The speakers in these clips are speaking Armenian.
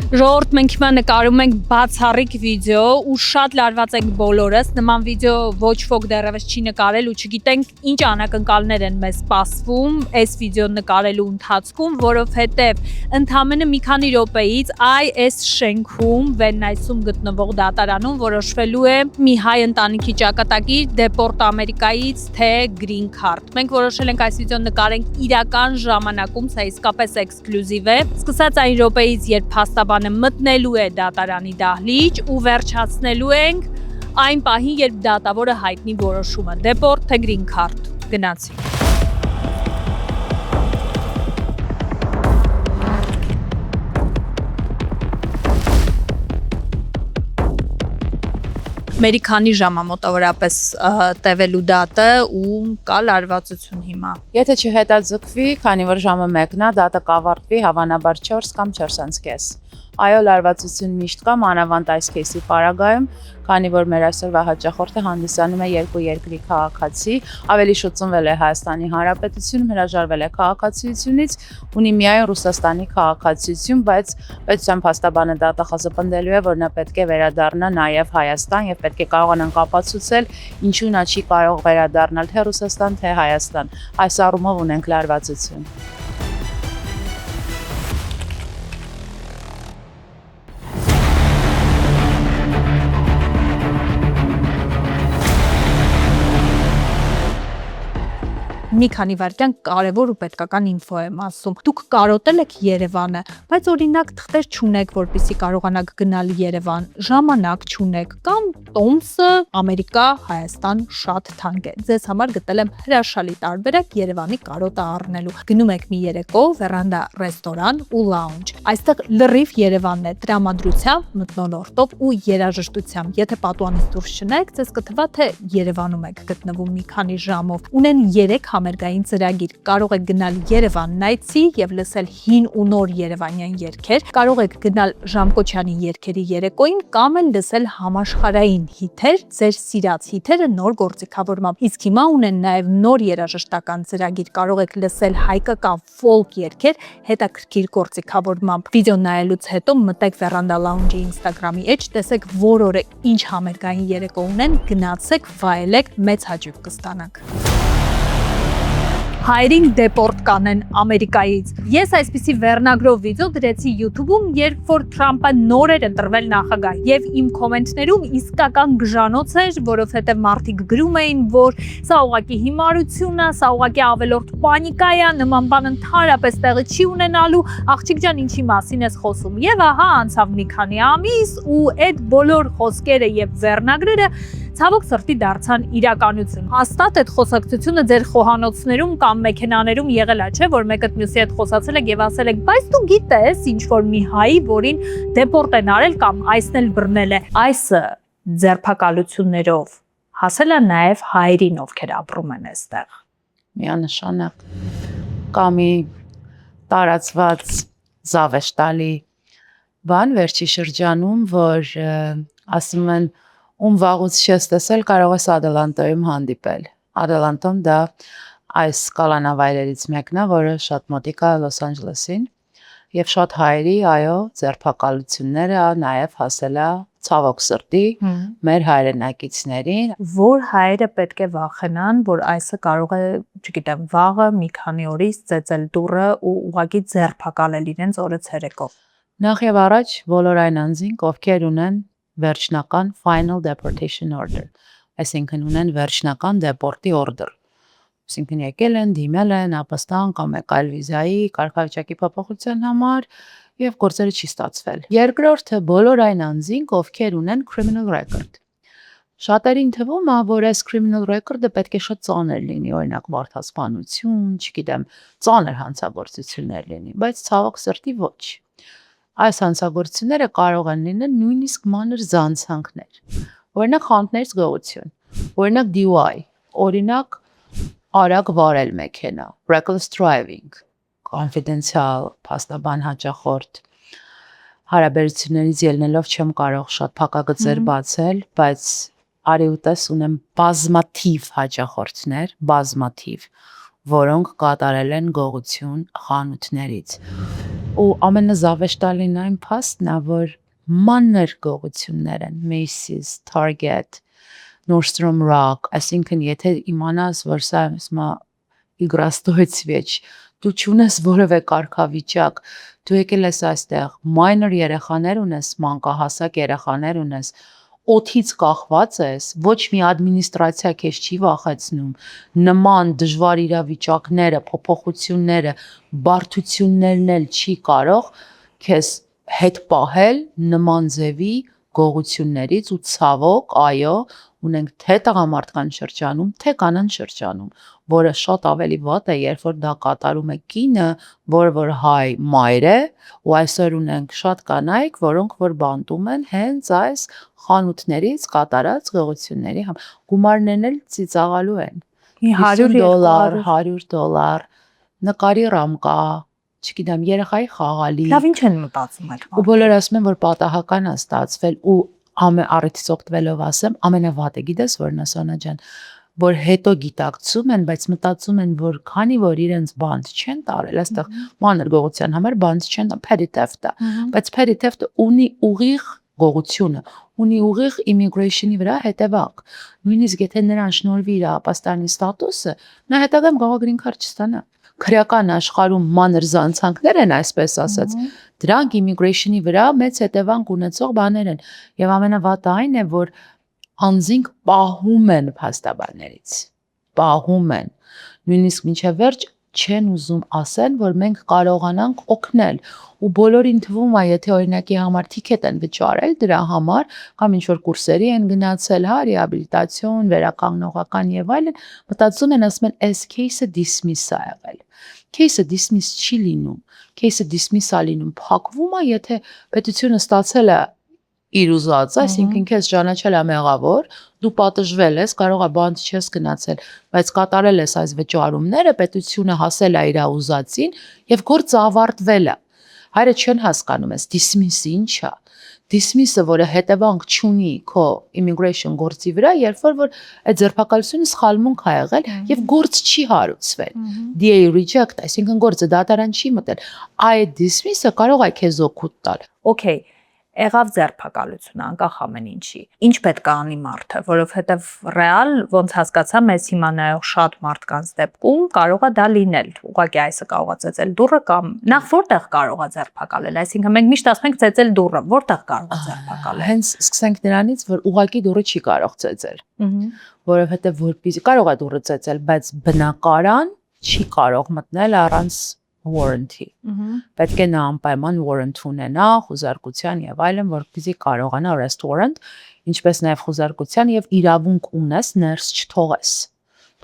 Ժողովուրդ, մենք հիմա նկարում ենք բացառիկ վիդեո ու շատ լարված ենք բոլորս, նման վիդեո ոչ ոք դեռևս չի նկարել ու չգիտենք ինչ անակնկալներ են մեզ սպասվում այս վիդեոն նկարելու ընթացքում, որովհետև ընդամենը մի քանի րոպեից այս շենքում Վեննայսում գտնվող դատարանում որոշվելու է մի հայ ընտանիքի ճակատագիր դեպորտ Ամերիկայից թե green card։ Մենք որոշել ենք այս վիդեոն նկարենք իրական ժամանակում, սա իսկապես էքսկլյուզիվ է։ Սկսած այն րոպեից, երբ փաստաբանը մտնելու է դատարանի դահլիճ ու վերջացնելու ենք այն պահին, երբ դատավորը հայտնի որոշումը դեպորտ թե green card։ Գնացի։ Մերի քանի ժամ է մոտավորապես տևելու դատը ու կա լարվածություն հիմա։ Եթե չհետաձգվի, քանի որ ժամը 1-ն է, դատը կավարտվի հավանաբար 4 կամ 4:30։ Այո, լարվածություն միշտ կա, մանավանդ այս кейսի պարագայում, քանի որ մեր այսօրվա հաճախորդը հանդիսանում է երկու երկրի քաղաքացի, ավելի շուտ ծնվել է Հայաստանի Հանրապետությունում, հրաժարվել է քաղաքացիությունից, ունի միայն Ռուսաստանի քաղաքացիություն, բայց պետության փաստաբանը դատախազը է, որ նա պետք է վերադառնա նաև Հայաստան եւ պետք է կարողանանք ապացուցել, ինչու նա չի կարող վերադառնալ թե Ռուսաստան, թե Հայաստան։ Այս առումով ունենք լարվածություն։ Մի քանի վայրկյան կարևոր ու պետքական ինֆո եմ ասում։ Դուք կարոտել եք Երևանը, բայց օրինակ թղթեր չունեք, որպեսզի կարողանաք գնալ Երևան, ժամանակ չունեք, կամ տոմսը Ամերիկա, Հայաստան շատ թանկ է։ Ձեզ համար գտել եմ հրաշալի տարբերակ Երևանի կարոտը առնելու։ Գնում եք մի երեկո, վերանդա ռեստորան ու լաունջ։ Այստեղ լրիվ Երևանն է տրամադրությամբ, մթնոլորտով ու երաժշտությամբ։ Եթե պատուանից դուրս չնայեք, ձեզ կթվա, թե Երևանում եք գտնվում մի քանի ժամով։ Ունեն 3 համերգային ծրագիր, կարող եք գնալ Երևան Նայթսի եւ լսել հին ու նոր երևանյան երգեր, կարող եք գնալ Ժամկոչյանի երգերի երեկոյին կամ էլ լսել համաշխարհային հիթեր, ձեր սիրած հիթերը նոր գործիքավորմամբ։ Իսկ հիմա ունեն նաեւ նոր երաժշտական ծրագիր, կարող եք լսել հայկական ֆոլք երգեր հետաքրքիր գործիքավորմամբ։ Վիդեոն նայելուց հետո մտեք Veranda Lounge-ի Instagram-ի էջ, տեսեք որ օրը ինչ համերգային երեկո ունեն, գնացեք, վայելեք, մեծ հաճույք կստանաք։ Հայրին դեպորտ կանեն Ամերիկայից։ Ես այսպիսի վերնագրով վիդեո դրեցի YouTube-ում, երբ որ Թրամփը նոր էր ընտրվել նախագահ, եւ իմ կոմենտներում իսկական գժանոց էր, որովհետեւ մարդիկ գրում էին, որ սա ուղղակի հիմարություն է, սա ուղղակի ավելորդ պանիկա է, նման բան ընդհանրապես տեղի չի ունենալու, աղջիկ ջան, ինչի մասին ես խոսում։ Եվ ահա անցավ մի քանի ամիս ու այդ բոլոր խոսքերը եւ վերնագրերը ցավոք սրտի դարձան իրականություն։ Հաստատ այդ խոսակցությունը ձեր խոհանոցներում կամ մեքենաներում եղել է, չէ՞, որ մեկը մյուսի հետ խոսացել եք եւ ասել եք, բայց դու գիտես, ինչ որ մի հայի, որին դեպորտ են արել կամ այսն էլ բռնել է։ Այսը ձերբակալություններով հասել է նաեւ հայրին, ովքեր ապրում են այստեղ։ Միանշանակ կամի տարածված զավեշտալի բան վերջի շրջանում, որ ասում են ում վաղուց չես տեսել, կարող ես Ադելանտոյում հանդիպել։ Ադելանտոն դա այս կալանավայրերից մեկն է, որը շատ մոտիկ է Լոս Անջելեսին, եւ շատ հայերի, այո, ձերբակալությունները նաեւ հասել է ցավոք սրտի մեր հայրենակիցներին, որ հայերը պետք է վախենան, որ այսը կարող է, չգիտեմ, վաղը մի քանի օրից ծեծել դուռը ու ուղղակի ձերբակալել իրենց օրը ցերեկով։ Նախ եւ առաջ բոլոր այն անձինք, ովքեր ունեն վերջնական final deportation order, այսինքն ունեն վերջնական դեպորտի օրդեր։ Այսինքն եկել են, դիմել են ապաստան կամ այլ վիզայի կարգավիճակի փոփոխության համար եւ գործերը չի ստացվել։ Երկրորդը բոլոր այն անձինք, ովքեր ունեն criminal record։ Շատերին թվում է, որ այս criminal record-ը պետք է շատ ծանր լինի, օրինակ մարդասպանություն, չգիտեմ, ծանր հանցագործություններ լինի, բայց ցավոք սրտի ոչ։ Այս հանցագործությունները կարող են լինել նույնիսկ մանր զանցանքներ, օրինակ խանութներից գողություն, օրինակ DUI, օրինակ արագ վարել մեքենա, reckless driving, confidential, փաստաբան հաճախորդ, հարաբերություններից ելնելով չեմ կարող շատ փակագծեր բացել, բայց արի ու տես ունեմ բազմաթիվ հաճախորդներ, բազմաթիվ, որոնք կատարել են գողություն խանութներից։ ու ամենազավեշտալին այն փաստն է, որ մանր գողություններ են, Macy's, Target, Nordstrom Rack, այսինքն եթե իմանաս, որ սա հիմա իգրաստոյցվիչ, դու չունես որևէ կարգավիճակ, դու եկել ես այստեղ, minor երեխաներ ունես, մանկահասակ երեխաներ ունես, օթից կախված ես, ոչ մի ադմինիստրացիա քեզ չի վախեցնում, նման դժվար իրավիճակները, փոփոխությունները, բարդություններն էլ չի կարող քեզ հետ պահել նման ձևի գողություններից ու ցավոք, այո, ունենք թե տղամարդկանց շրջանում, թե կանանց շրջանում, որը շատ ավելի վատ է, երբ որ դա կատարում է կինը, որը որ հայ մայր է, ու այսօր ունենք շատ կանայք, որոնք որ բանտում են հենց այս խանութներից կատարած գողությունների գումարներն էլ ծիծաղալու են։ $100, $100, նկարի ռամկա, չգիտեմ, երեխայի խաղալի։ Լավ, ինչ են մտածում այդ Ու բոլորը ասում են, որ պատահական է ստացվել ու առիթից օգտվելով ասեմ, ամենավատը գիտես որն է Սոնա ջան, որ հետո գիտակցում են, բայց մտածում են, որ քանի որ իրենց բանտ չեն տարել, այստեղ մանր գողության համար բանտ չեն, petty theft-ը, բայց petty theft-ը ունի ուղիղ գողությունը, ունի ուղիղ immigration-ի վրա հետևանք։ Նույնիսկ եթե նրան շնորհվի իր ապաստանի ստատուսը, նա հետագայում կարող green card չստանա։ Քրեական աշխարհում մանր զանցանքներ են, այսպես ասած, դրանք immigration-ի վրա մեծ հետևանք ունեցող բաներ են, եւ ամենավատը այն է, որ անձինք պահում են փաստաբաններից, պահում են, նույնիսկ մինչև վերջ չեն ուզում ասեն, որ մենք կարողանանք օգնել, ու բոլորին թվում է, եթե օրինակի համար թիքետ են վճարել դրա համար, կամ ինչ-որ կուրսերի են գնացել, հա, ռեաբիլիտացիոն, վերականգնողական եւ այլն, մտածում են, ասում են, այս case-ը dismiss է եղել։ Case-ը dismiss չի լինում, case-ը dismiss է լինում, փակվում է, եթե պետությունը ստացել է իր ուզած, այսինքն քեզ ճանաչել է մեղավոր, դու պատժվել ես, կարող է բանտ չես գնացել, բայց կատարել ես այս վճարումները, պետությունը հասել է իր ուզածին եւ գործը ավարտվել է։ Հայրը չեն հասկանում ես, dismiss-ը ինչ է։ Dismiss-ը, որը հետևանք չունի քո immigration գործի վրա, երբ որ այդ ձերբակալությունը սխալմունք է եղել եւ գործ չի հարուցվել։ DA reject, այսինքն գործը դատարան չի մտել։ Այդ dismiss-ը կարող է քեզ օգուտ տալ։ Okay, եղավ ձերբակալությունը, անկախ ամեն ինչի։ Ինչ պետք է անի մարդը, որովհետև ռեալ ոնց հասկացա, մեզ հիմա նայող շատ մարդկանց դեպքում կարող է դա լինել։ Ուղղակի այսը կարող է ծեծել դուռը կամ նախ որտեղ կարող է ձերբակալել, այսինքն մենք միշտ ասում ենք ծեծել դուռը, որտեղ կարող է ձերբակալել։ Հենց սկսենք նրանից, որ ուղղակի դուռը չի կարող ծեծել։ Որովհետև որպեսզի կարող է դուռը ծեծել, բայց բնակարան չի կարող մտնել առանց warranty։ Պետք է նա անպայման warrant ունենա, խուզարկության եւ այլն, որպեսզի կարողանա arrest warrant, ինչպես նաեւ խուզարկության եւ իրավունք ունես ներս չթողես,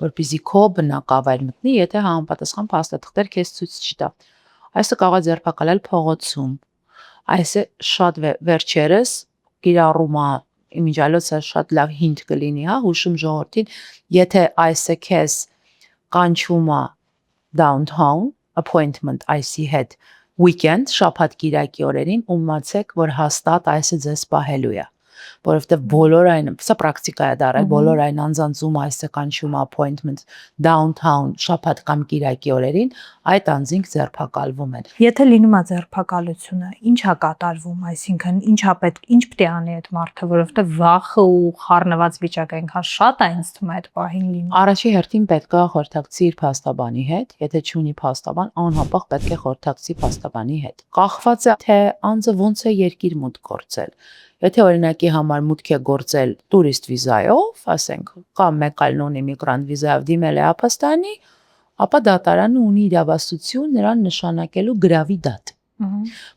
որպեսզի քո բնակավայր մտնի, եթե համապատասխան փաստաթղթեր քեզ ցույց չտա։ Այսը կարող է ձերբակալել փողոցում։ Այսը շատ վերջերս կիրառում է իմիջիալոցը շատ լավ hint կլինի, հա, հուշում ժողովրդին, եթե այսը քեզ կանչում է downtown appointment IC հետ weekend շաբաթ կիրակի օրերին ու մացեք, որ հաստատ այսը ձեզ պահելու է, որովհետև բոլոր այն, սա պրակտիկա է դարել, բոլոր այն անձանցում այսը կանչում appointment downtown շաբաթ կամ կիրակի օրերին, այդ անձինք ձերբակալվում են։ Եթե լինում է ձերբակալությունը, ինչ է կատարվում, այսինքն ինչա պետք, ինչ պետք է անի այդ մարդը, որովհետև վախը ու խառնված վիճակը այնքան շատ է, ինձ թվում է այդ պահին լինում։ Առաջի հերթին պետք է խորհրդակցի իր փաստաբանի հետ, եթե չունի փաստաբան, անհապաղ պետք է խորհրդակցի փաստաբանի հետ։ Կախված է թե անձը ոնց է երկիր մուտք գործել։ Եթե օրինակի համար մուտք է գործել տուրիստ վիզայով, ասենք, կամ մեկ այլ non-immigrant վիզայով դիմել է ապաստանի, ապա դատարանը ունի իրավասություն նրան նշանակելու գրավի դատ։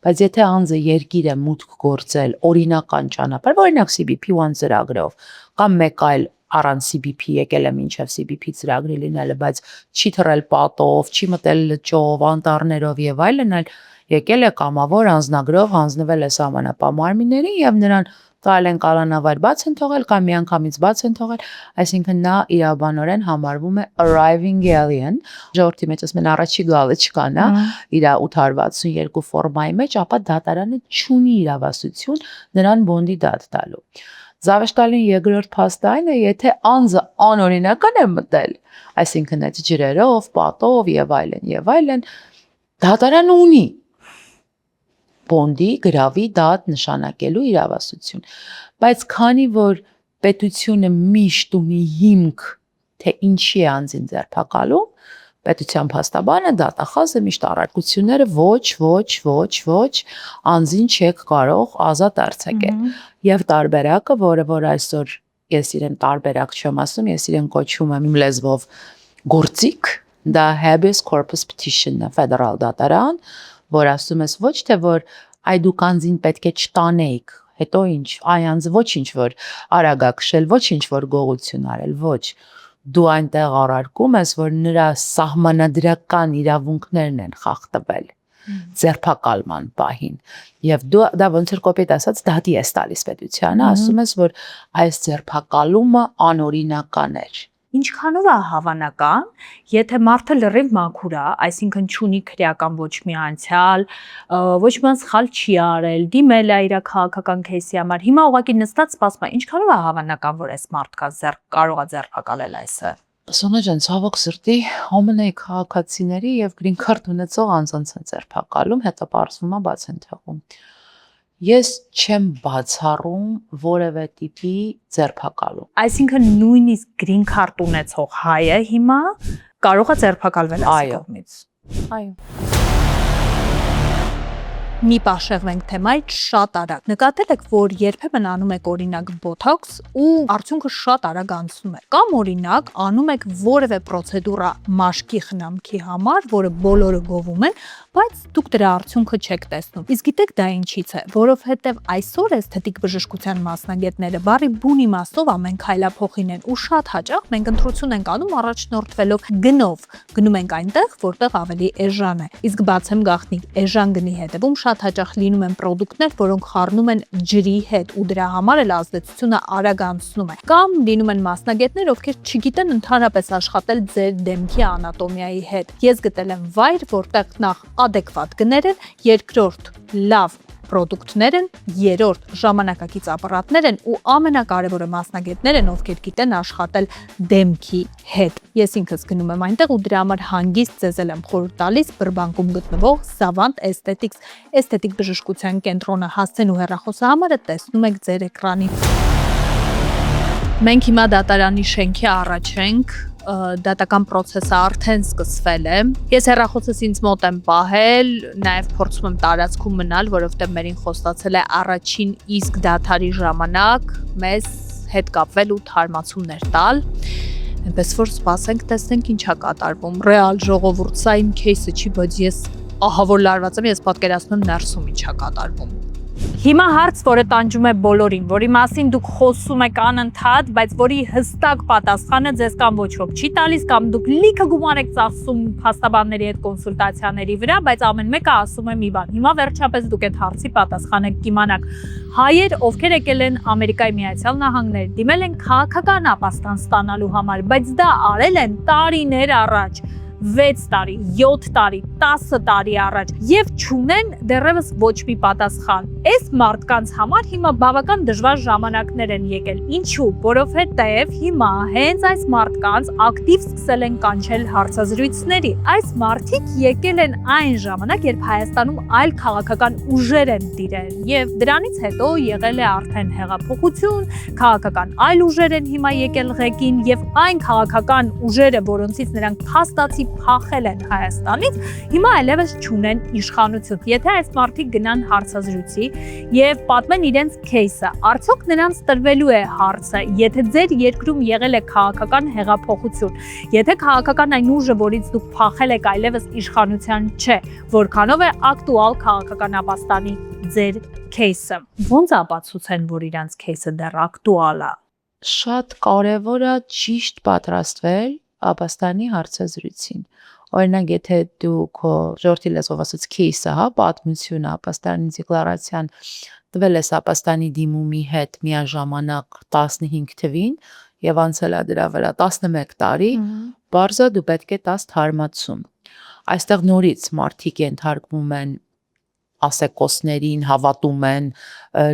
Բայց եթե անձը երկիր է մուտք գործել օրինական ճանապարհ, օրինակ CBP1 ծրագրով, կամ մեկ այլ առանց CBP եկել է մինչև CBP ծրագրի լինելը, բայց չի թռել պատով, չի մտել լճով, անտառներով եւ այլն, այլ եկել է կամավոր անձնագրով, հանձնվել է սահմանապահ մարմիններին եւ նրան տալ են կալանավար բաց են թողել կամ միանգամից բաց են թողել, այսինքն նա իրավաբանորեն համարվում է arriving alien, ժողովրդի մեջ ասում են առաջի գալը չկան, հա, իր 862 ֆորմայի մեջ, ապա դատարանը չունի իրավասություն նրան բոնդի դատ տալու։ Զավեշտալին երկրորդ փաստը այն է, եթե անձը անօրինական է մտել, այսինքն այդ ջրերով, պատով եւ այլն, դատարանը ունի բոնդի գրավի դատ նշանակելու իրավասություն։ Բայց քանի որ պետությունը միշտ ունի հիմք, թե ինչի է անձին ձերբակալում, պետության փաստաբանը դատախազը միշտ առարկությունները ոչ անձին չեք կարող ազատ արձակել։ Եվ տարբերակը, որ այսօր ես իրեն տարբերակ չեմ ասում, ես իրեն կոչում եմ իմ լեզվով գործիք, դա habeas corpus petition-ն է ֆեդերալ դատարան, որ ասում ես ոչ թե որ այ դուք անձին պետք է չտանեիք, հետո ինչ, այ անձը ոչինչ որ արագակշել, ոչինչ որ գողություն արել, ոչ, դու այնտեղ առարկում ես, որ նրա սահմանադրական իրավունքներն են խախտվել ձերբակալման պահին, եւ դու դա ոնց որ կոպիտ ասած դատի ես տալիս պետությանը, ասում ես, որ այս ձերբակալումը անօրինական էր։ Ինչքանով է հավանական, եթե մարդը լրիվ մաքուր է, այսինքն չունի քրեական ոչ մի անցյալ, ոչ մի սխալ չի արել, դիմել է իր քաղաքական քեյսի համար, հիմա ուղղակի նստած սպասում է, ինչքանով է հավանական, որ այս մարդկա կարող է ձերբակալել այսը։ Սոնա ջան, ցավոք սրտի ԱՄՆ-ի քաղաքացիների եւ գրին քարտ ունեցող անձանց են ձերբակալում, հետո պարզվում է բաց են թողում։ Ես չեմ բացառում որևէ տիպի ձերբակալում։ Այսինքն նույնիսկ գրին քարտ ունեցող հայը հիմա կարող է ձերբակալվել այս կողմից։ Այո։ Մի պահ շեղվենք թեմայից շատ արագ։ Նկատել եք, որ երբեմն անում եք օրինակ բոթոքս ու արդյունքը շատ արագ անցնում է։ Կամ օրինակ անում եք որևէ պրոցեդուրա մաշկի խնամքի համար, որը բոլորը գովում են, բայց դուք դրա արդյունքը չեք տեսնում։ Իսկ գիտեք դա ինչից է, որովհետև այսօր էս թետիկ բժշկության մասնագետները բարի բուն իմաստով ամեն քայլափոխին են ու շատ հաճախ մենք ընտրություն ենք անում առաջնորդվելով գնով։ Գնում ենք այնտեղ, որտեղ ավելի էժան է։ Իսկ բացեմ գաղտնիք, էժան գնի հետևում շատ հաճախ լինում են պրոդուկտներ, որոնք խառնում են ջրի հետ ու դրա համար էլ ազդեցությունը արագ անցնում է։ Կամ լինում են մասնագետներ, ովքեր չգիտեն ընդհանրապես աշխատել ձեր դեմքի անատոմիայի հետ։ Ես գտել եմ վայր, որտեղ նախ adekvat գներ են, երկրորդ լավ պրոդուկտներ են, երրորդ ժամանակակից ապարատներ են ու ամենակարևորը մասնագետներ են, ովքեր գիտեն աշխատել դեմքի հետ։ Ես ինքս գնում եմ այնտեղ ու դրա համար հանգիստ ձեզ եմ խորհուրդ տալիս Բրբանկում գտնվող Savant Aesthetics էսթետիկ բժշկության կենտրոնը, հասցեն ու հեռախոսահամարը տեսնում եք ձեր էկրանին։ Մենք հիմա դատարանի շենքի առաջ ենք, դատական process-ը արդեն սկսվել է։ Ես հեռախոսս ինձ մոտ եմ պահել, նաև փորձում եմ տարածքում մնալ, որովհետև մերին խոստացել է առաջին իսկ դատարի ժամանակ մեզ հետ կապվել ու թարմացումներ տալ։ Այնպես որ սպասենք, տեսնենք ինչ է կատարվում։ Ռեալ ժողովուրդ, սա իմ кейսը չի, բայց ես ահա որ լարված եմ, ես պատկերացնում եմ ներսում ինչ է կատարվում։ Հիմա հարց, որը տանջում է բոլորին, որի մասին դուք խոսում եք անընդհատ, բայց որի հստակ պատասխանը ձեզ կամ ոչ ոք չի տալիս, կամ դուք լիքը գումար եք ծախսում փաստաբանների հետ կոնսուլտացիաների վրա, բայց ամեն մեկը ասում է մի բան։ Հիմա վերջապես դուք այդ հարցի պատասխանը կիմանաք։ Հայեր, ովքեր եկել են Ամերիկայի Միացյալ Նահանգներ, դիմել են քաղաքական ապաստան ստանալու համար, բայց դա արել են տարիներ առաջ։ 6 տարի, 7 տարի, 10 տարի առաջ եւ չունեն դեռևս ոչ մի պատասխան։ Այս մարդկանց համար հիմա բավական դժվար ժամանակներ են եկել։ Ինչու՞, որովհետեւ հիմա հենց այս մարդկանց ակտիվ սկսել են կանչել հարցազրույցների։ Այս մարդիկ եկել են այն ժամանակ, երբ Հայաստանում այլ քաղաքական ուժեր են տիրել եւ դրանից հետո եղել է արդեն հեղափոխություն, քաղաքական այլ ուժեր են հիմա եկել ղեկին եւ այն քաղաքական ուժերը, որոնցից նրանք փաստացի փախել են Հայաստանից, հիմա այլևս չունեն իշխանություն։ Եթե այս մարդիկ գնան հարցազրույցի եւ պատմեն իրենց кейսը, արդյոք նրանց տրվելու է հարցը, եթե ձեր երկրում եղել է քաղաքական հեղափոխություն, եթե քաղաքական այն ուժը, որից դուք փախել եք, այլևս իշխանության չէ, որքանով է ակտուալ քաղաքական ապաստանի ձեր кейսը։ Ոնց ապացուցեն, որ իրանց кейսը դեռ ակտուալ է։ Շատ կարևոր է ճիշտ պատրաստվել ապաստանի հարցազրույցին։ Օրինակ, եթե դու քո ժողովրդի լեզվով ասած кейսը, հա, պատմությունը, ապաստանի դեկլարացիան տվել ես ապաստանի դիմումի հետ միաժամանակ 15 թվին եւ անցել է դրա վրա 11 տարի, բարձա դու պետք է տաս թարմացում։ Այստեղ նորից մարդիկ ենթարկվում են ասեկոսներին, հավատում են,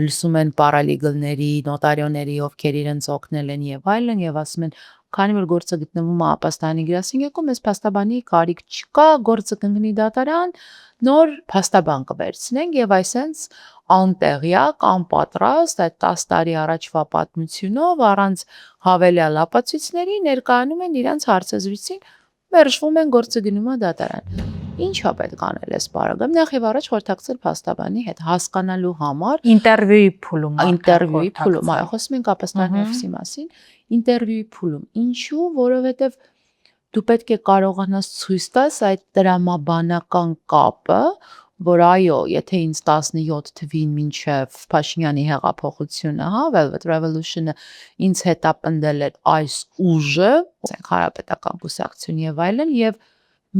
լսում են պարալիգլների, նոտարիոների, ովքեր իրենց օգնել են եւ այլն, եւ ասում են քանի որ գործը գտնվում է ապաստանի գրասենյակում, այս փաստաբանի կարիք չկա, գործը կընկնի դատարան, նոր փաստաբան կվերցնենք եւ այսենց անտեղյակ, անպատրաստ այդ 10 տարի առաջվա պատմությունով առանց հավելյալ ապացույցների ներկայանում են իրենց հարցազրույցին, մերժվում են գործը գնում է դատարան։ Ինչա պետք անել այս բaragam նախ եւ առաջ խորհրդակցել փաստաբանի հետ հասկանալու համար ինտերվյուի փուլում այ խոսում ենք ապաստանի օֆիսի մասին ինտերվյուի փուլում ինչու որովհետեւ դու պետք է կարողանաս ցույց տաս այդ տրամաբանական կապը որ այո եթե ինձ 17 թվին մինչև Փաշինյանի հեղափոխությունը Velvet Revolution-ը ինձ հետապնդել էր այս ուժը հանրապետական կուսակցություն եւ այլն եւ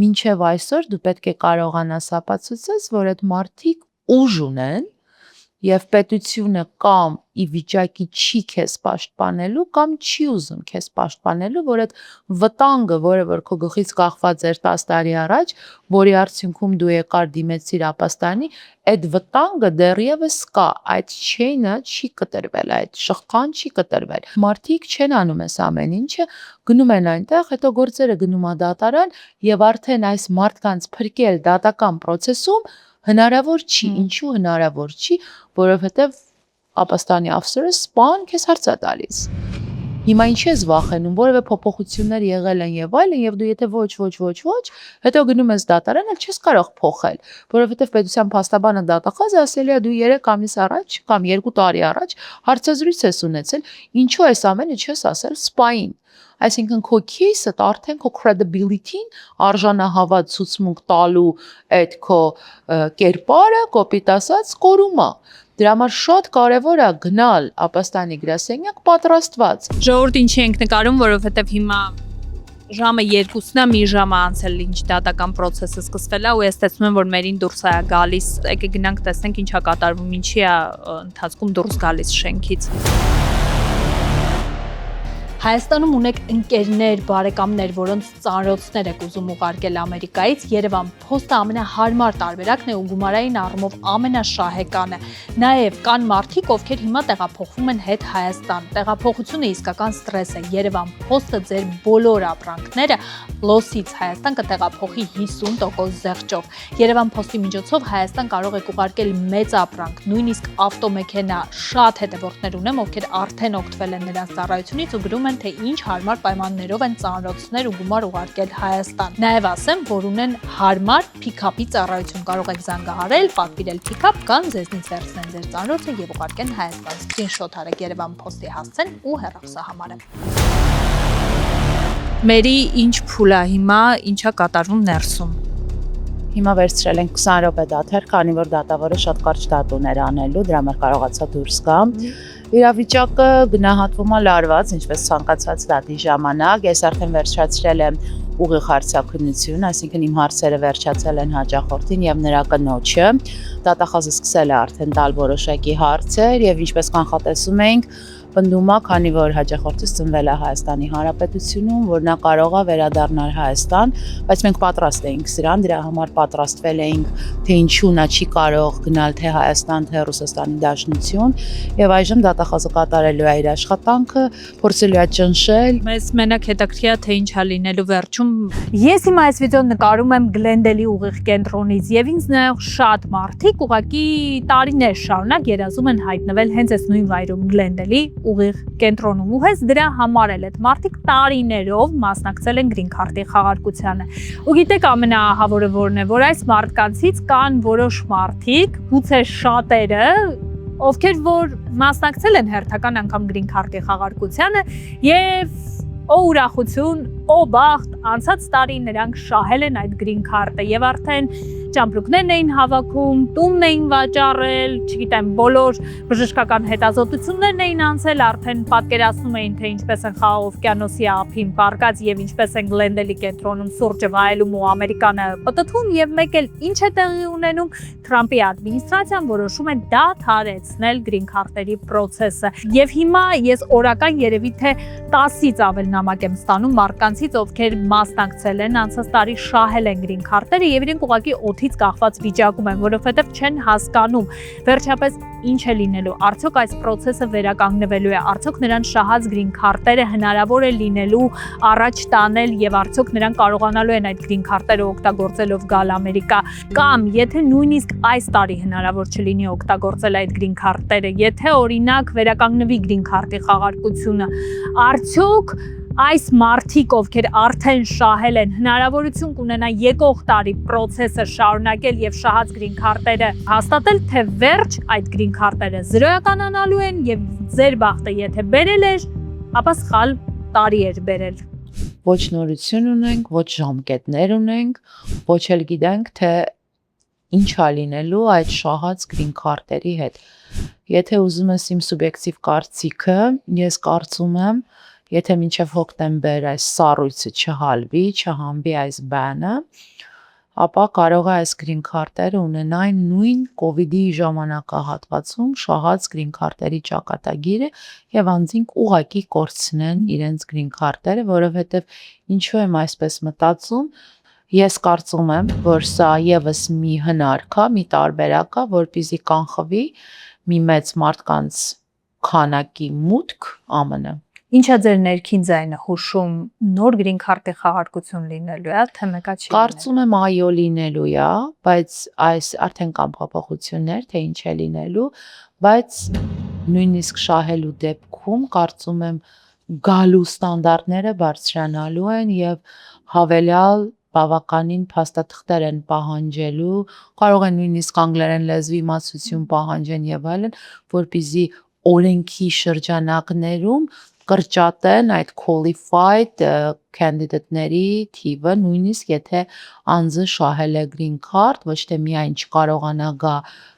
մինչև այսօր դու պետք է կարողանաս ապացուցես, որ այդ մարդիկ ուժ ունեն եւ պետությունը կամ ի վիճակի չի քեզ պաշտպանելու կամ չի ուզում քեզ պաշտպանելու, որ այդ վտանգը, որը որ քո գլխից կախված էր 10 տարի առաջ, որի արդյունքում դու եկար դիմեցիր ապաստանի, այդ վտանգը դեռևս կա, այդ chain-ը չի կտրվել, այդ շղթան չի կտրվել։ Մարդիկ չեն անում այս ամեն ինչը, գնում են այնտեղ, հետո գործերը գնում է դատարան եւ արդեն այս մարդկանց փրկել դատական process-ում հնարավոր չի, ինչու հնարավոր չի, որովհետև ապաստանի officer-ը սպան քեզ հարց է տալիս։ Հիմա ինչ ես վախենում, որևէ փոփոխություններ եղել են եւ այլն, եւ դու եթե ոչ, հետո գնում ես դատարան, էլ չես կարող փոխել, որովհետեւ պետության փաստաբանը դատախազը ասել է դու 3 ամիս առաջ կամ 2 տարի առաջ հարցազրույց ես ունեցել, ինչու այս ամենը չես ասել սպային։ Այսինքն քո case-ը արդեն քո credibility-ին արժանահավատ ցուցմունք տալու այդ քո կերպարը կոպիտ ասած կորում է։ Դրա համար շատ կարևոր է գնալ ապաստանի գրասենյակ պատրաստված։ Ժողովուրդ ինչի ենք նկարում, որովհետև հիմա ժամը 2-ն է, մի ժամ է անցել ինչ դատական process-ը սկսվել է ու ես տեսնում եմ, որ մերին դուրս է գալիս, եկեք գնանք տեսնենք ինչա կատարվում, ինչի է ընթացքում դուրս գալիս շենքից։ Հայաստանում ունեք ընկերներ, բարեկամներ, որոնց ծանրոցներ եք ուզում ուղարկել Ամերիկայից, Երևան Post-ը ամենահարմար տարբերակն է ու գումարային առումով ամենաշահեկանը։ Նաև կան մարդիկ, ովքեր հիմա տեղափոխվում են հետ Հայաստան։ Տեղափոխությունը իսկական ստրես է։ Երևան Post-ը ձեր բոլոր ապրանքները Լոսից Հայաստան կտեղափոխի 50% զեղչով։ Երևան Post-ի միջոցով Հայաստան կարող եք ուղարկել մեծ ապրանք, նույնիսկ ավտոմեքենա։ Շատ հետևորդներ ունեմ, ովքեր արդեն օգտվել են նրանց ծառայությունից ու գրում են թե ինչ հարմար պայմաններով են ծանրոցներ ու գումար ուղարկել Հայաստան։ Նաև ասեմ, որ ունեն հարմար pick-up-ի ծառայություն, կարող եք զանգահարել, պատվիրել pick-up կամ ձեզնից վերցնեն ձեր ծանրոցը եւ ուղարկեն Հայաստան։ Screenshot արեք Երևան Post-ի հասցեն ու հեռախոսահամարը։ Մերի ինչ փուլ է հիմա, ինչա կատարվում ներսում։ Հիմա վերցրել ենք 20 րոպե դաթեր, քանի որ դատավորը շատ կարճ դատ ուներ անելու, դրա համար կարողացա դուրս գամ։ Իրավիճակը գնահատվում է լարված, ինչպես ցանկացած դատի ժամանակ, ես արդեն վերջացրել եմ ուղիղ հարցաքննություն, այսինքն իմ հարցերը վերջացել են հաճախորդին եւ նրա կնոջը։ Դատախազը սկսել է արդեն տալ որոշակի հարցեր եւ ինչպես կանխատեսում ենք, պնդում է, քանի որ հաճախորդից ծնվել է Հայաստանի Հանրապետությունում, որ նա կարող է վերադառնալ Հայաստան, բայց մենք պատրաստ էինք սրան, դրա համար պատրաստվել էինք, թե ինչու նա չի կարող գնալ թե Հայաստան, թե Ռուսաստանի Դաշնություն, եւ այժմ դատախազը կատարելու է իր աշխատանքը, փորձելու է ճնշել։ Մեզ մենակ հետաքրքիր է թե ինչ է լինելու վերջում։ Ես հիմա այս վիդեոն նկարում եմ Գլենդելի ուղիղ կենտրոնից եւ ինձ նայող շատ մարդիկ ուղղակի տարիներ շարունակ երազում են հայտնվել հենց այս նույն վայրում Գլենդելի ուղիղ կենտրոնում ու հենց դրա համար էլ այդ մարդիկ տարիներով մասնակցել են գրին քարտի խաղարկությանը։ Ու գիտեք ամենաահավորը որն է, որ այս մարդկանցից կան որոշ մարդիկ, գուցե շատերը, ովքեր որ մասնակցել են հերթական անգամ գրին քարտի խաղարկությանը եւ Օ ուրախություն, օ բախտ, անցած տարի նրանք շահել են այդ գրին քարտը եւ արդեն ճամպրուկներն էին հավաքում, տունն էին վաճառել, չգիտեմ, բոլոր բժշկական հետազոտություններն էին անցել, արդեն պատկերացնում էին, թե ինչպես են Խաղաղ օվկիանոսի ափին պարկած եւ ինչպես են Գլենդելի կենտրոնում սուրճը վայելում ու Ամերիկանը պտտվում եւ մեկ էլ ինչ է տեղի ունենում, Թրամփի ադմինիստրացիան որոշում է դադարեցնել գրին քարտերի process-ը։ Եվ հիմա ես օրական երևի թե 10-ից ավել նամակ եմ ստանում մարդկանցից, ովքեր մասնակցել են անցած տարի շահել են գրին քարտերը եւ իրենք ուղղակի օդի բնույթից կախված վիճակում են, որովհետև չեն հասկանում վերջապես ինչ է լինելու, արդյոք այս process-ը վերականգնվելու է, արդյոք նրանց շահած green card-երը հնարավոր է լինելու առաջ տանել եւ արդյոք նրանք կարողանալու են այդ green card-երը օգտագործելով գալ Ամերիկա, կամ եթե նույնիսկ այս տարի հնարավոր չլինի օգտագործել այդ green card-երը, եթե օրինակ վերականգնվի green card-ի խաղարկությունը, արդյոք այս մարդիկ, ովքեր արդեն շահել են, հնարավորություն կունենան եկող տարի process-ը շարունակել եւ շահած green card-երը հաստատել, թե վերջ այդ green card-երը զրոյականանալու են եւ ձեր բախտը եթե բերել էր, ապա սխալ տարի էր բերել։ Ոչ նորություն ունենք, ոչ ժամկետներ ունենք, ոչ էլ գիտենք, թե ինչ է լինելու այդ շահած green card-երի հետ։ Եթե ուզում ես իմ սուբյեկտիվ կարծիքը, ես կարծում եմ, եթե մինչև հոկտեմբեր այս սառույցը չհալվի, չհանվի այս բանը, ապա կարող է այս green card-երը ունենային նույն COVID-ի ժամանակահատվածում շահած green card-երի ճակատագիրը եւ անձինք ուղակի կորցնեն իրենց green card-երը, որովհետեւ ինչու եմ այսպես մտածում, ես կարծում եմ, որ սա եւս մի հնարք է, մի տարբերակ է, որպեսզի կանխվի մի մեծ մարդկանց քանակի մուտք ԱՄՆ։ Ինչա ձեր ներքին ձայնը հուշում նոր green card-ի խաղարկություն լինելու է, թե մեկա չի լինելու։ Կարծում եմ այո լինելու է, բայց այս արդեն կան փոփոխություններ, թե ինչ է լինելու, բայց նույնիսկ շահելու դեպքում կարծում եմ գալու ստանդարտները բարձրանալու են եւ հավելյալ բավականին փաստաթղթեր են պահանջելու, կարող են նույնիսկ անգլերեն լեզվի իմացություն պահանջեն եւ այլն, որպեսզի օրենքի շրջանակներում կրճատեն այդ qualified candidate-ների թիվը, նույնիսկ եթե անձը շահել է green card, ոչ թե միայն չկարողանա գա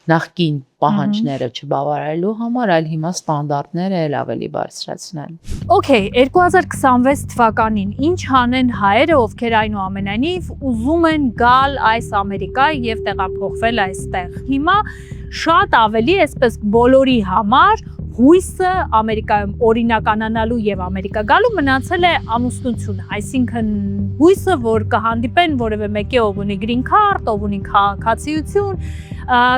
նախկին պահանջները չբավարարելու համար, այլ հիմա ստանդարտները էլ ավելի բարձրացնեն։ Okay, 2026 թվականին ինչ անեն հայերը, ովքեր այնուամենայնիվ ուզում են գալ այս Ամերիկա եւ տեղափոխվել այստեղ։ Հիմա շատ ավելի, այսպես բոլորի համար հույսը Ամերիկայում օրինականանալու եւ Ամերիկա գալու մնացել է ամուսնությունը, այսինքն հույսը, որ կհանդիպեն որևէ մեկի ով ունի green card, ով ունի քաղաքացիություն,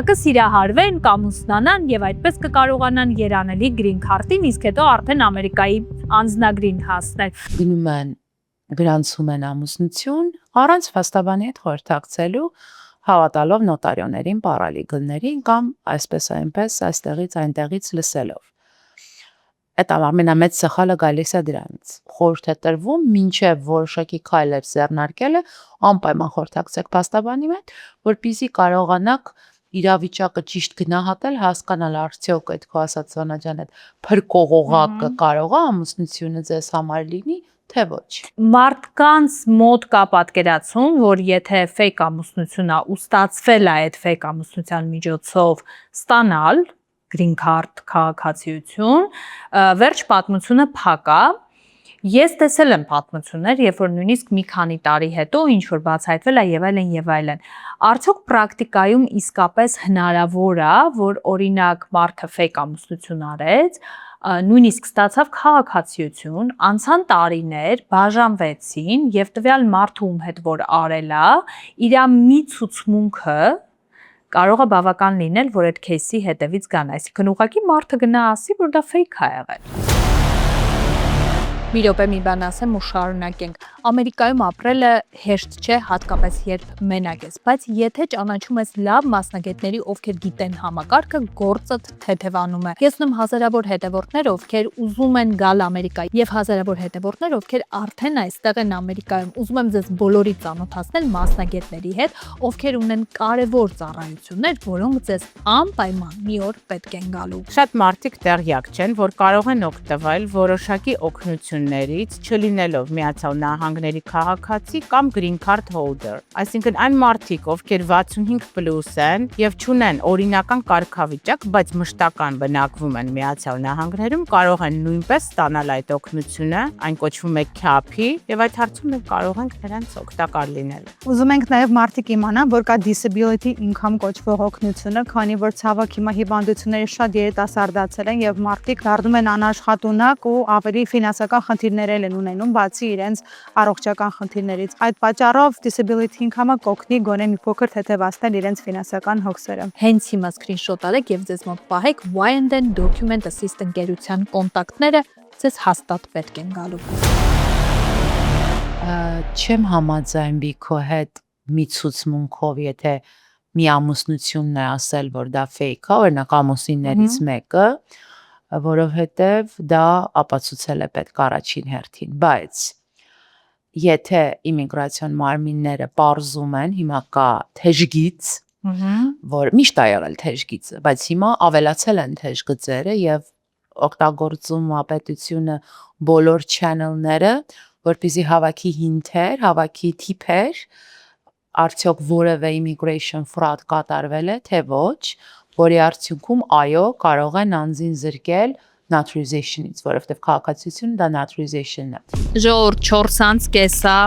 կսիրահարվեն, կամուսնանան եւ այդպես կկարողանան երանելի green card-ին, իսկ հետո արդեն Ամերիկայի անձնագրին հասնել։ Գնում են գրանցում են ամուսնություն առանց փաստաբանի հետ խորհրդակցելու, հավատալով նոտարիոներին, պարալիգլներին կամ այսպես այնպես այստեղից այնտեղից լսելով։ Այդ ամենամեծ սխալը գալիս է դրանից։ Խորհուրդ է տրվում մինչև որոշակի քայլեր ձեռնարկելը անպայման խորհրդակցեք փաստաբանի հետ, որպեսզի կարողանաք իրավիճակը ճիշտ գնահատել, հասկանալ արդյոք այդ քո ասած Վանա ջան այդ փրկողողակը կարող է ամուսնությունը ձեզ համար լինի, թե ոչ։ Մարդկանց մոտ կա պատկերացում, որ եթե fake ամուսնություն է ու ստացվել է այդ fake ամուսնության միջոցով ստանալ green card քաղաքացիություն, վերջ պատմությունը փակ է։ Ես տեսել եմ պատմություններ, երբ որ նույնիսկ մի քանի տարի հետո ինչ որ բացահայտվել է եւ այլն եւ այլն։ Արդյոք պրակտիկայում իսկապես հնարավոր է, որ օրինակ մարդը fake ամուսնություն արեց, նույնիսկ ստացավ քաղաքացիություն, անցան տարիներ, բաժանվեցին եւ տվյալ մարդու ում հետ որ արել է, իր մի ցուցմունքը կարող է բավական լինել, որ այդ кейսի հետևից գան, այսինքն ուղղակի մարդը գնա ասի, որ դա fake է եղել։ Մի րոպե մի բան ասեմ ու շարունակենք։ Ամերիկայում ապրելը հեշտ չէ, հատկապես երբ մենակ ես, բայց եթե ճանաչում ես լավ մասնագետների, ովքեր գիտեն համակարգը, գործդ թեթևանում է։ Ես ունեմ հազարավոր հետևորդներ, ովքեր ուզում են գալ Ամերիկա, եւ հազարավոր հետևորդներ, ովքեր արդեն այստեղ են Ամերիկայում։ Ուզում եմ ձեզ բոլորի ծանոթացնել մասնագետների հետ, ովքեր ունեն կարևոր ծառայություններ, որոնք ձեզ անպայման մի օր պետք են գալու։ Շատ մարդիկ տեղյակ չեն, որ կարող են օգտվել որոշակի օգնություններից, չլինելով Միացյալ Նահանգների քաղաքացի կամ green card holder։ Այսինքն այն մարդիկ, ովքեր 65+ են եւ չունեն օրինական կարգավիճակ, բայց մշտական բնակվում են Միացյալ Նահանգներում, կարող են նույնպես ստանալ այդ օգնությունը, այն կոչվում է CAP-ի, եւ այդ հարցում մենք կարող ենք նրանց օգտակար լինել։ Ուզում ենք նաեւ մարդիկ իմանան, որ կա disability income կոչվող օգնությունը, քանի որ ցավոք հիմա հիվանդությունները շատ երիտասարդացել են եւ մարդիկ դառնում են անաշխատունակ ու ավելի ֆինանսական խնդիրներ են ունենում բացի իրենց առողջական խնդիրներից։ Այդ պատճառով disability income-ը կօգնի գոնե մի փոքր թեթևացնել իրենց ֆինանսական հոգսերը։ Հենց հիմա screenshot արեք եւ ձեզ մոտ պահեք Y&N Document Assist ընկերության կոնտակտները, ձեզ հաստատ պետք են գալու։ Չեմ համաձայն բիքո հետ մի ցուցմունքով, եթե մի ամուսնությունն է ասել, որ դա fake է, օրինակ ամուսիններից մեկը, որովհետև դա ապացուցել է պետք առաջին հերթին, բայց եթե իմիգրացիոն մարմինները պարզում են, հիմա կա թեժգիծ, որ միշտ ա եղել թեժգիծը, բայց հիմա ավելացել են թեժգծերը եւ օգտագործում պետությունը բոլոր channel-ները, որպեսզի հավաքի հինթեր, հավաքի թիփեր, արդյոք որևէ immigration fraud կատարվել է, թե ոչ, որի արդյունքում այո, կարող են անձին զրկել naturalization-ից, որովհետև քաղաքացիությունը դա naturalization-ն է։ Ժողովուրդ 4:30-ա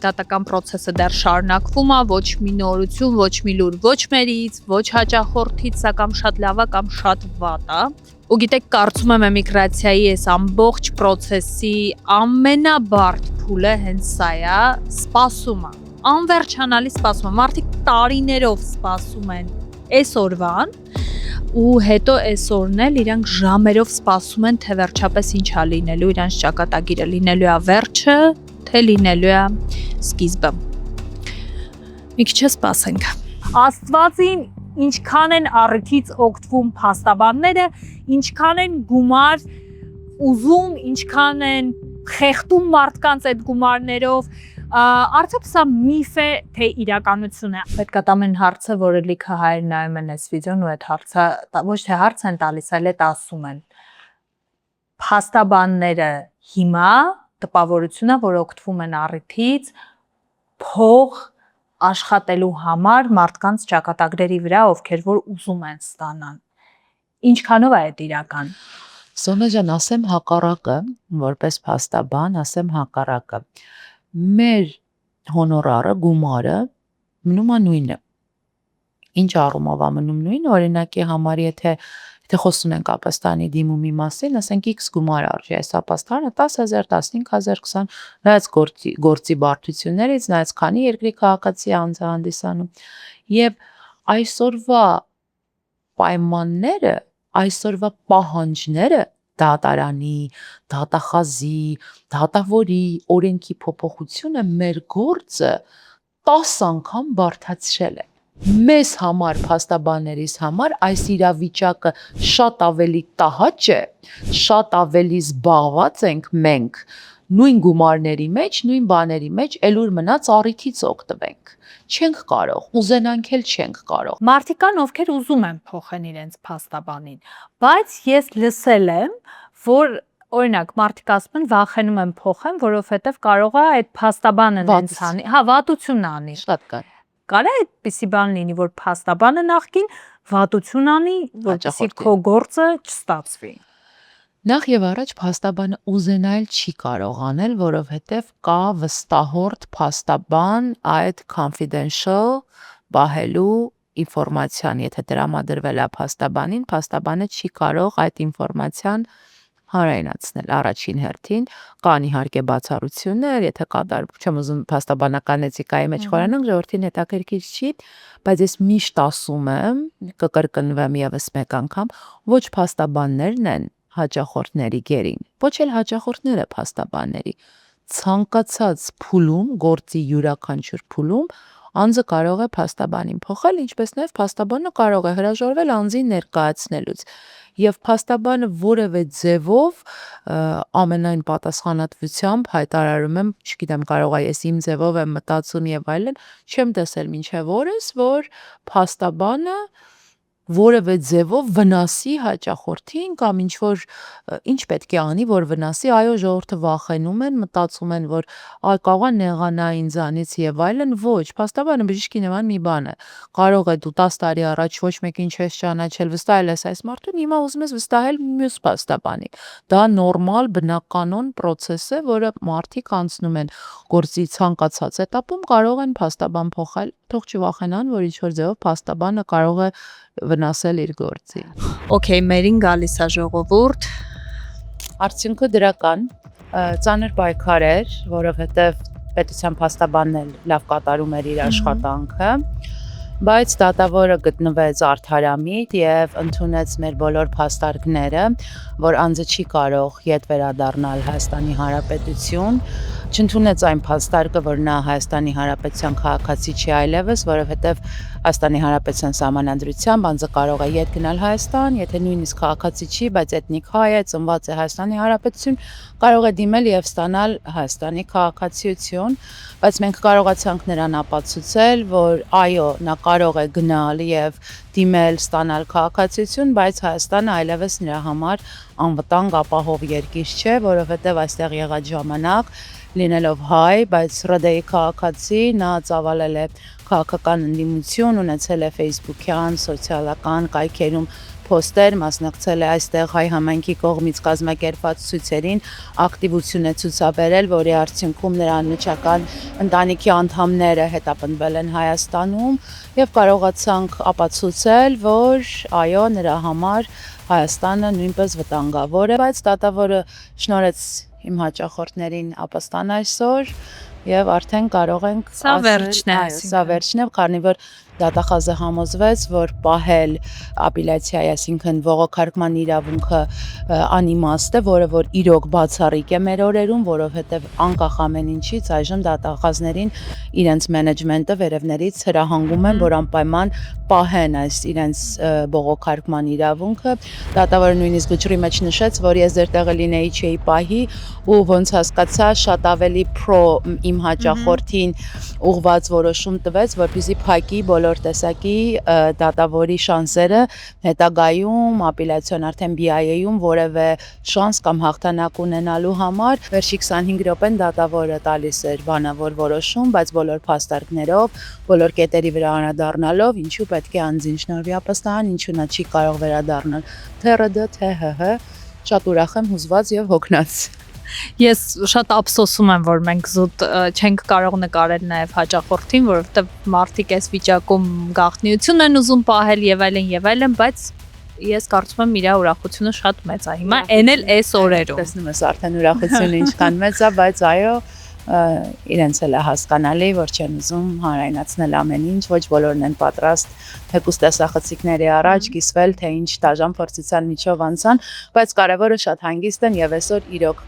դատական process-ը դեռ շարունակվում է, ոչ մի նորություն, ոչ մի լուր, ոչ մերից, ոչ հաճախորդից, սա կամ շատ լավ է, կամ շատ վատ է։ Ու գիտեք, կարծում եմ էմիգրացիայի այս ամբողջ process-ի ամենաբարդ փուլը հենց սա է, սպասումը։ Անվերջանալի սպասում են, մարդիկ տարիներով սպասում են այսօրվան ու հետո այսօրն էլ իրանք ժամերով սպասում են, թե վերջապես ինչ է լինելու իրանց ճակատագիրը, լինելու է վերջը, թե լինելու է սկիզբը։ Մի քիչ սպասենք։ Աստվածին ինչքան են առիթից օգտվում փաստաբանները, ինչքան են գումար ուզում, ինչքան են խեղդում մարդկանց այդ գումարներով, արդյոք սա միֆ է, թե իրականություն է։ Պետք է տամ են հարցը, որը լիքը հայեր նայում են այս վիդեոն ու այդ հարցը ոչ թե հարց են տալիս, այլ այդ ասում են։ Փաստաբանները հիմա տպավորությունն է, որ օգտվում են առիթից փող աշխատելու համար մարդկանց ճակատագրերի վրա, ովքեր որ ուզում են ստանան։ Ինչքանով է այդ իրական։ Սոնա ջան, ասեմ հակառակը, որպես փաստաբան, ասեմ հակառակը։ Մեր հոնորարը, գումարը մնում է նույնը։ Ինչ առումով է մնում նույնը, օրինակի համար, եթե խոսում ենք ապաստանի դիմումի մասին, ասենք X գումար արժի այս ապաստանը 10,000, 15,000, 20, նայած գործի բարդություններից, նայած քանի երկրի քաղաքացի անձ է հանդիսանում։ Եվ այսօրվա պայմանները, այսօրվա պահանջները դատարանի, դատախազի, դատավորի, օրենքի փոփոխությունը մեր գործը 10 անգամ բարդացրել է։ Մեզ համար, փաստաբաններիս համար այս իրավիճակը շատ ավելի տհաճ է, շատ ավելի զբաղված ենք մենք նույն գումարների մեջ, նույն բաների մեջ, ելուր մնաց առիթից օգտվենք։ Չենք կարող, ուզենանք էլ չենք կարող։ Մարդիկ կան, ովքեր ուզում են փոխեն իրենց փաստաբանին, բայց ես լսել եմ, որ օրինակ մարդիկ ասում են վախենում են փոխեն, որովհետև կարող է այդ փաստաբանը նենց անի, հա, վատություն անի։ Շատ կար։ Կարա այդպիսի բան լինի, որ փաստաբանը նախքին վատություն անի, որպեսզի քո գործը չստացվի։ Նախ եւ առաջ փաստաբանը ուզենալ չի կարող անել, որովհետեւ կա վստահորդ փաստաբան այդ confidential բահելու ինֆորմացիան, եթե տրամադրվել է փաստաբանին, փաստաբանը չի կարող այդ ինֆորմացիան հարայնացնել առաջին հերթին, կան իհարկե բացառություններ, եթե կատար, չեմ ուզում փաստաբանական էթիկայի մեջ խորանանք, ժողովրդին հետաքրքիր չի, բայց ես միշտ ասում եմ, կկրկնվեմ եւս մեկ անգամ, ոչ փաստաբաններն են հաճախորդների գերին, ոչ էլ հաճախորդները փաստաբանների։ Ցանկացած փուլում, գործի յուրաքանչյուր փուլում անձը կարող է փաստաբանին փոխել, ինչպես նաև փաստաբանը կարող է հրաժարվել անձին ներկայացնելուց։ Եվ փաստաբանը որևէ ձևով ամենայն պատասխանատվությամբ հայտարարում եմ, չգիտեմ, կարող է ես իմ ձևով եմ մտածում եւ այլն, չեմ տեսել մինչեւ օրս, որ փաստաբանը որևէ ձևով վնասի հաճախորդին կամ ինչ պետք է անի, որ վնասի, այո, ժողովուրդը վախենում են, մտածում են, որ կարող է նեղանա ինձանից եւ այլն, ոչ, փաստաբանը բժշկի նման մի բան է։ Կարող է դու 10 տարի առաջ ոչ մեկին չես ճանաչել, վստահել ես այս մարդուն, հիմա ուզում ես վստահել մյուս փաստաբանի։ Դա նորմալ, բնականon process է, որը մարդիկ անցնում են գործի ցանկացած этаպում, կարող են փաստաբան փոխել, թող չվախենան, որ ինչ-որ ձևով փաստաբանը կարող է վնասել իր գործին։ Okay, մերին գալիս է ժողովուրդ։ Արդյունքը դրական։ ծանր պայքար էր, որովհետև պետության փաստաբանն էլ լավ կատարում էր իր աշխատանքը, բայց դատավորը գտնվեց արդարամիտ եւ ընդունեց մեր բոլոր փաստարկները, որ անձը չի կարող ետ վերադառնալ Հայաստանի Հանրապետություն, չընդունեց այն փաստարկը, որ նա Հայաստանի Հանրապետության քաղաքացի չի այլևս, որովհետեւ Հայաստանի Հանրապետության սահմանադրությամբ անձը կարող է ետ գնալ Հայաստան, եթե նույնիսկ քաղաքացի չի, բայց էթնիկ հայ է, ծնված է Հայաստանի Հանրապետություն, կարող է դիմել եւ ստանալ Հայաստանի քաղաքացիություն, բայց մենք կարողացանք նրան ապացուցել, որ այո, նա կարող է գնալ եւ դիմել ստանալ քաղաքացիություն, բայց Հայաստանը այլևս նրա համար անվտանգ ապահով երկիր չէ, որովհետեւ այստեղ եղած ժամանակ լինելով հայ, բայց ՌԴ-ի քաղաքացի, նա ծավալել է քաղաքական ընդդիմություն, ունեցել է Facebook-յան, սոցիալական կայքերում poster, մասնակցել է այստեղ հայ համայնքի կողմից կազմակերպված ցույցերին, ակտիվություն է ցուցաբերել, որի արդյունքում նրա անմիջական ընտանիքի անդամները հետապնդվել են Հայաստանում եւ կարողացանք ապացուցել, որ այո, նրա համար Հայաստանը նույնպես վտանգավոր է, բայց դատավորը շնորհեց իմ հաճախորդներին ապաստան այսօր եւ արդեն կարող ենք Սա վերջն է, սա վերջն է, քանի որ դատախազը համոզվեց, որ պահել ապելյացիայի, այսինքն ողոքարկման իրավունքը անիմաստ է, որը որ իրոք բացառիկ է մեր օրերում, որովհետև անկախ ամեն ինչից այժմ դատախազներին իրենց մենեջմենտը վերևներից հրահանգում են, որ անպայման պահեն այս իրենց բողոքարկման իրավունքը։ Դատավորը նույնիսկ վճռի մեջ նշեց, որ ես ձեր տեղը լինեի չէի պահի ու ոնց հասկացա շատ ավելի պրո իմ հաճախորդին ուղված որոշում տվեց, որպեսզի փակի բոլոր տեսակի դատավորի շանսերը հետագայում ապելյացիոն արդեն BIA-ում որևէ շանս կամ հաղթանակ ունենալու համար։ Վերջի 25 րոպեն դատավորը տալիս էր բանավոր որոշում, բայց բոլոր փաստարկներով, բոլոր կետերի վրա անդրադառնալով, ինչու պետք է անձին շնորհվի ապաստան, ինչու նա չի կարող վերադառնալ թե ՌԴ, թե ՀՀ։ Շատ ուրախ եմ, հուզված եւ հոգնած։ Ես շատ ափսոսում եմ, որ մենք զուտ չենք կարող նկարել նաև հաճախորդին, որովհետև մարդիկ այս վիճակում գաղտնիություն են ուզում պահել եւ այլն, բայց ես կարծում եմ իր ուրախությունը շատ մեծ է հիմա, այն էլ այս օրերում։ Տեսնում ես արդեն ուրախությունը ինչքան մեծ է, բայց այո, իրենց էլ է հասկանալի, որ չեն ուզում հանրայնացնել ամեն ինչ, ոչ բոլորն են պատրաստ թեկուզ տեսախցիկների առաջ կիսվել, թե ինչ դաժան փորձության միջով անցան, բայց կարևորը շատ հանգիստ են եւ այսօր իրոք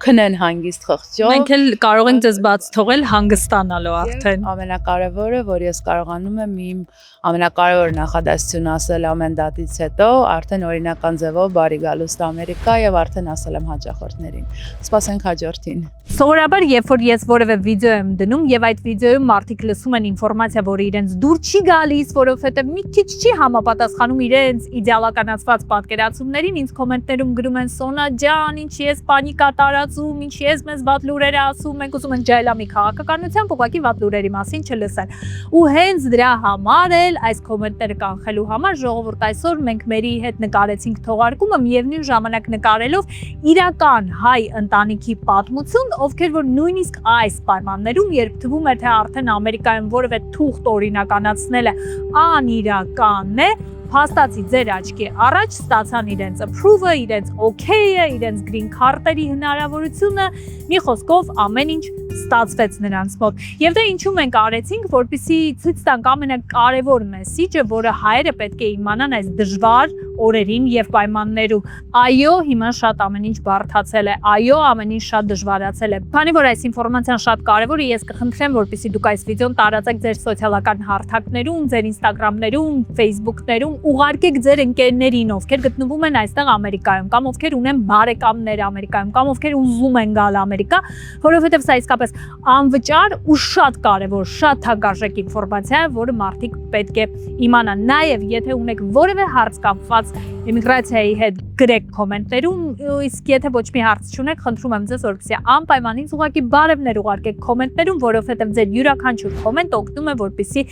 քնեն հանգիստ խղճով։ Մենք էլ կարող ենք դες բաց թողել հանգստանալու արդեն։ Ամենակարևորը, որ ես կարողանում եմ իմ ամենակարևոր նախադասությունը ասել ամեն դատից հետո, արդեն օրինական ձևով բարի գալուստ Ամերիկա եւ արդեն ասել եմ հաճախորդներին։ Սպասենք հաջորդին։ Սովորաբար, երբ որ ես որևէ վիդեո եմ դնում եւ այդ վիդեոյում մարդիկ լսում են ինֆորմացիա, որը իրենց դուր չի գալիս, որովհետեւ մի քիչ չի համապատասխանում իրենց իդեալականացված պատկերացումներին, ինձ կոմենտներում գրում են Սոնա ջան, ինչի ես պանիկա տարածում, ինչի ես մեզ վատ լուրեր ասում, մենք ուզում ենք ջայլամի քաղաքականությամբ, ուղղակի վատ լուրերի մասին չլսեն։ Ու հենց դրա համար էլ այս կոմենտները կանխելու համար ժողովուրդ այսօր մենք մերի հետ նկարեցինք թողարկումը, միևնույն ժամանակ նկարելով իրական հայ ընտանիքի պատմություն, ովքեր որ նույնիսկ այս պայմաններում, երբ թվում է թե արդեն Ամերիկայում որևէ թուղթ օրինականացնելը անիրական է, փաստացի ձեր աչքի առաջ ստացան իրենց approve-ը, իրենց okay-ը, իրենց green card-երի հնարավորությունը, մի խոսքով ամեն ինչ ստացվեց նրանց մոտ։ Եվ դա ինչու մենք արեցինք, որպեսզի ցույց տանք ամենակարևոր մեսիջը, որը հայերը պետք է իմանան այս դժվար օրերին եւ պայմաններում։ Այո, հիմա շատ ամեն ինչ բարդացել է, այո, ամեն ինչ շատ դժվարացել է։ Քանի որ այս ինֆորմացիան շատ կարևոր է, ես կխնդրեմ, որպեսզի դուք այս վիդեոն տարածեք ձեր սոցիալական հարթակներում, ձեր Instagram-ներում, Facebook-ներում, ուղարկեք ձեր ընկերներին, ովքեր գտնվում են այստեղ Ամերիկայում, կամ ովքեր ունեն բարեկամներ Ամերիկայում, կամ ովքեր ուզում են գալ Ամերիկա, որովհետև սա իսկապես անվճար ու շատ կարևոր, շատ թանկարժեք ինֆորմացիա է, որը մարդիկ պետք է իմանան։ Նաև, եթե ունեք որևէ հարց կապված իմիգրացիայի հետ, գրեք կոմենտներում, իսկ եթե ոչ մի հարց չունեք, խնդրում եմ ձեզ, որպեսզի անպայման ինձ ուղղակի բարևներ ուղարկեք կոմենտներում, որովհետև ձեր յուրաքանչյուր կոմենտ օգնում է, որպեսզի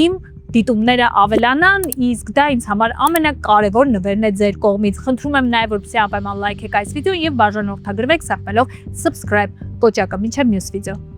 իմ դիտումները ավելանան, իսկ դա ինձ համար ամենակարևոր նվերն է ձեր կողմից։ Խնդրում եմ նաև, որպեսզի անպայման լայքեք այս վիդեոն եւ բաժանորդագրվեք սեղմելով subscribe կոճակը։ Մինչև մյուս վիդեո։